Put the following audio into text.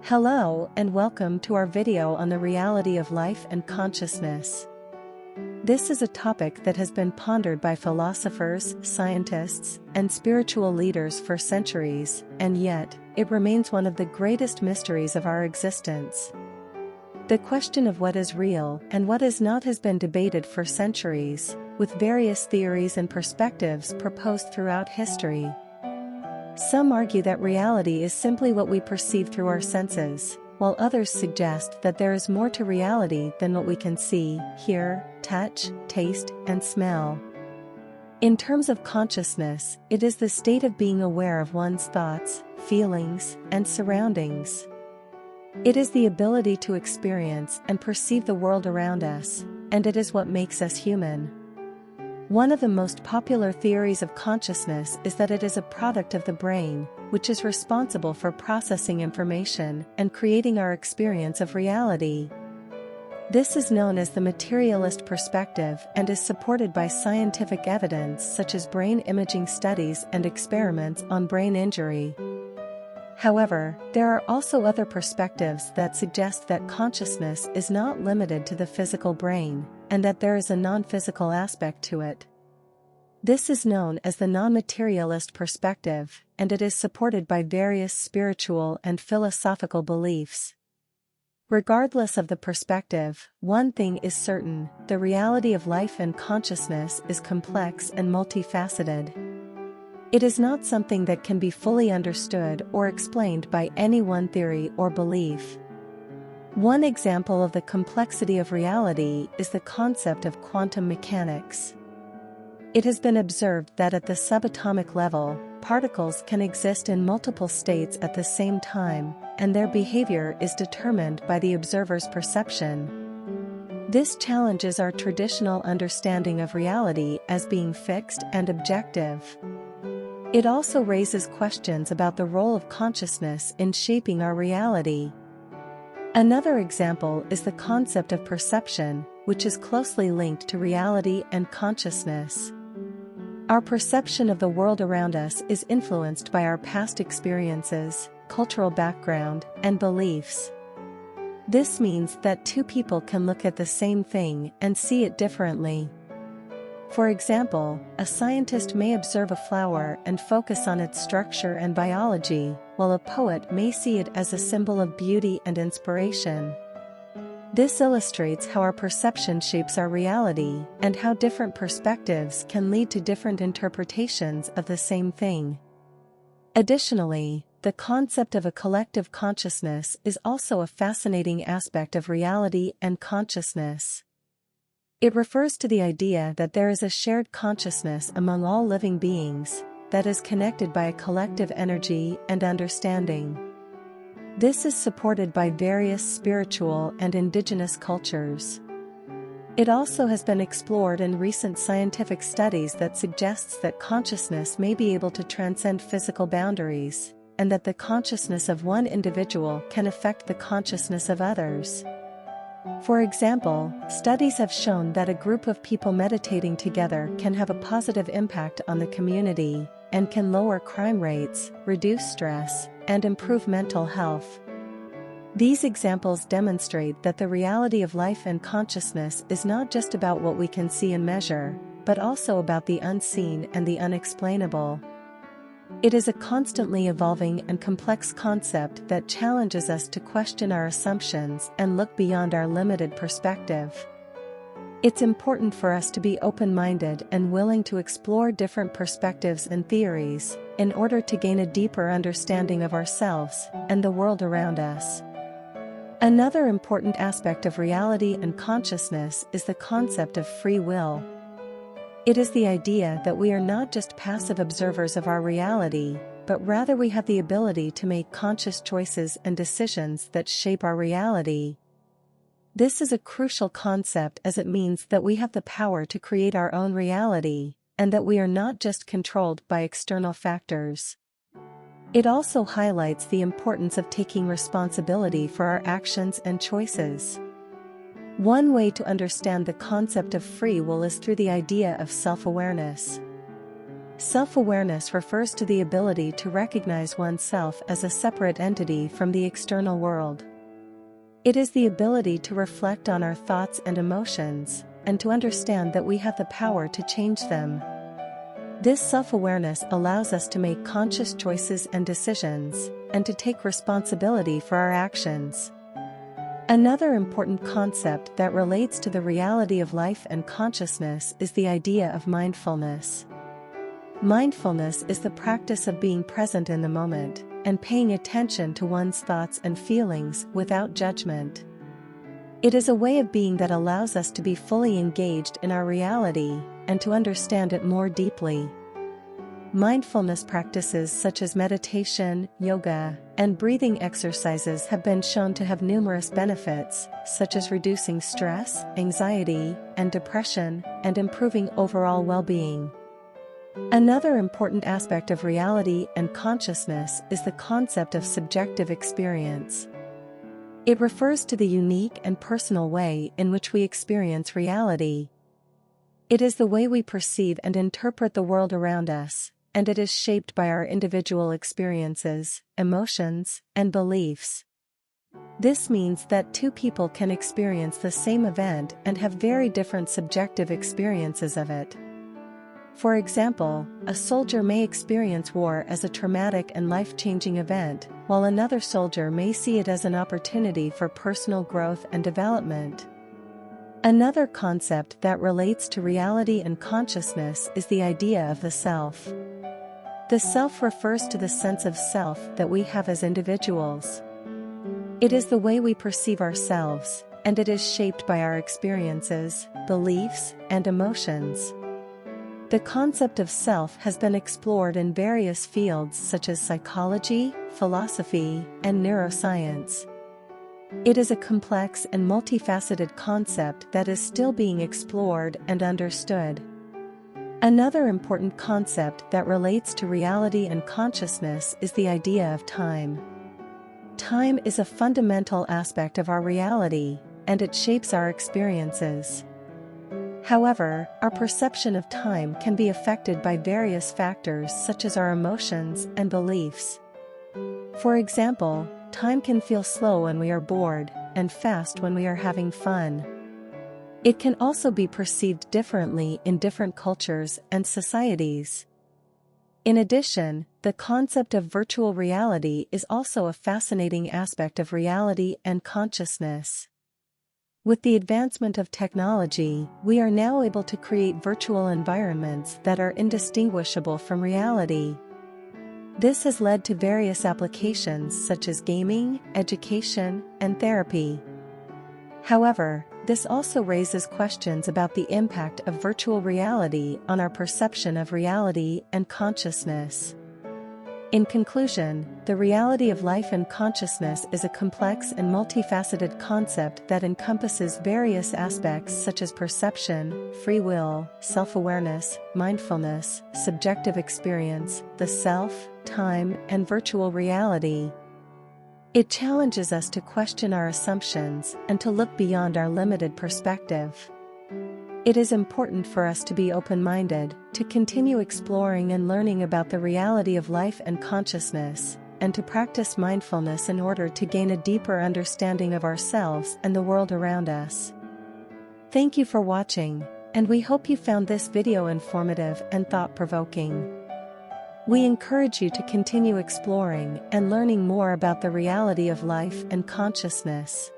Hello and welcome to our video on the reality of life and consciousness. This is a topic that has been pondered by philosophers, scientists, and spiritual leaders for centuries, and yet, it remains one of the greatest mysteries of our existence. The question of what is real and what is not has been debated for centuries, with various theories and perspectives proposed throughout history. Some argue that reality is simply what we perceive through our senses, while others suggest that there is more to reality than what we can see, hear, touch, taste, and smell. In terms of consciousness, it is the state of being aware of one's thoughts, feelings, and surroundings. It is the ability to experience and perceive the world around us, and it is what makes us human. One of the most popular theories of consciousness is that it is a product of the brain, which is responsible for processing information and creating our experience of reality. This is known as the materialist perspective and is supported by scientific evidence such as brain imaging studies and experiments on brain injury. However, there are also other perspectives that suggest that consciousness is not limited to the physical brain, and that there is a non-physical aspect to it. This is known as the non-materialist perspective, and it is supported by various spiritual and philosophical beliefs. Regardless of the perspective, one thing is certain: the reality of life and consciousness is complex and multifaceted. It is not something that can be fully understood or explained by any one theory or belief. One example of the complexity of reality is the concept of quantum mechanics. It has been observed that at the subatomic level, particles can exist in multiple states at the same time, and their behavior is determined by the observer's perception. This challenges our traditional understanding of reality as being fixed and objective. It also raises questions about the role of consciousness in shaping our reality. Another example is the concept of perception, which is closely linked to reality and consciousness. Our perception of the world around us is influenced by our past experiences, cultural background, and beliefs. This means that two people can look at the same thing and see it differently. For example, a scientist may observe a flower and focus on its structure and biology, while a poet may see it as a symbol of beauty and inspiration. This illustrates how our perception shapes our reality, and how different perspectives can lead to different interpretations of the same thing. Additionally, the concept of a collective consciousness is also a fascinating aspect of reality and consciousness. It refers to the idea that there is a shared consciousness among all living beings, that is connected by a collective energy and understanding. This is supported by various spiritual and indigenous cultures. It also has been explored in recent scientific studies that suggests that consciousness may be able to transcend physical boundaries, and that the consciousness of one individual can affect the consciousness of others. For example, studies have shown that a group of people meditating together can have a positive impact on the community, and can lower crime rates, reduce stress, and improve mental health. These examples demonstrate that the reality of life and consciousness is not just about what we can see and measure, but also about the unseen and the unexplainable. It is a constantly evolving and complex concept that challenges us to question our assumptions and look beyond our limited perspective. It's important for us to be open-minded and willing to explore different perspectives and theories, in order to gain a deeper understanding of ourselves and the world around us. Another important aspect of reality and consciousness is the concept of free will. It is the idea that we are not just passive observers of our reality, but rather we have the ability to make conscious choices and decisions that shape our reality. This is a crucial concept as it means that we have the power to create our own reality, and that we are not just controlled by external factors. It also highlights the importance of taking responsibility for our actions and choices. One way to understand the concept of free will is through the idea of self-awareness. Self-awareness refers to the ability to recognize oneself as a separate entity from the external world. It is the ability to reflect on our thoughts and emotions, and to understand that we have the power to change them. This self-awareness allows us to make conscious choices and decisions, and to take responsibility for our actions. Another important concept that relates to the reality of life and consciousness is the idea of mindfulness. Mindfulness is the practice of being present in the moment, and paying attention to one's thoughts and feelings without judgment. It is a way of being that allows us to be fully engaged in our reality, and to understand it more deeply. Mindfulness practices such as meditation, yoga, and breathing exercises have been shown to have numerous benefits, such as reducing stress, anxiety, and depression, and improving overall well-being. Another important aspect of reality and consciousness is the concept of subjective experience. It refers to the unique and personal way in which we experience reality. It is the way we perceive and interpret the world around us, and it is shaped by our individual experiences, emotions, and beliefs. This means that two people can experience the same event and have very different subjective experiences of it. For example, a soldier may experience war as a traumatic and life-changing event, while another soldier may see it as an opportunity for personal growth and development. Another concept that relates to reality and consciousness is the idea of the self. The self refers to the sense of self that we have as individuals. It is the way we perceive ourselves, and it is shaped by our experiences, beliefs, and emotions. The concept of self has been explored in various fields such as psychology, philosophy, and neuroscience. It is a complex and multifaceted concept that is still being explored and understood. Another important concept that relates to reality and consciousness is the idea of time. Time is a fundamental aspect of our reality, and it shapes our experiences. However, our perception of time can be affected by various factors such as our emotions and beliefs. For example, time can feel slow when we are bored, and fast when we are having fun. It can also be perceived differently in different cultures and societies. In addition, the concept of virtual reality is also a fascinating aspect of reality and consciousness. With the advancement of technology, we are now able to create virtual environments that are indistinguishable from reality. This has led to various applications such as gaming, education, and therapy. However, this also raises questions about the impact of virtual reality on our perception of reality and consciousness. In conclusion, the reality of life and consciousness is a complex and multifaceted concept that encompasses various aspects such as perception, free will, self-awareness, mindfulness, subjective experience, the self, time, and virtual reality. It challenges us to question our assumptions and to look beyond our limited perspective. It is important for us to be open-minded, to continue exploring and learning about the reality of life and consciousness, and to practice mindfulness in order to gain a deeper understanding of ourselves and the world around us. Thank you for watching, and we hope you found this video informative and thought-provoking. We encourage you to continue exploring and learning more about the reality of life and consciousness.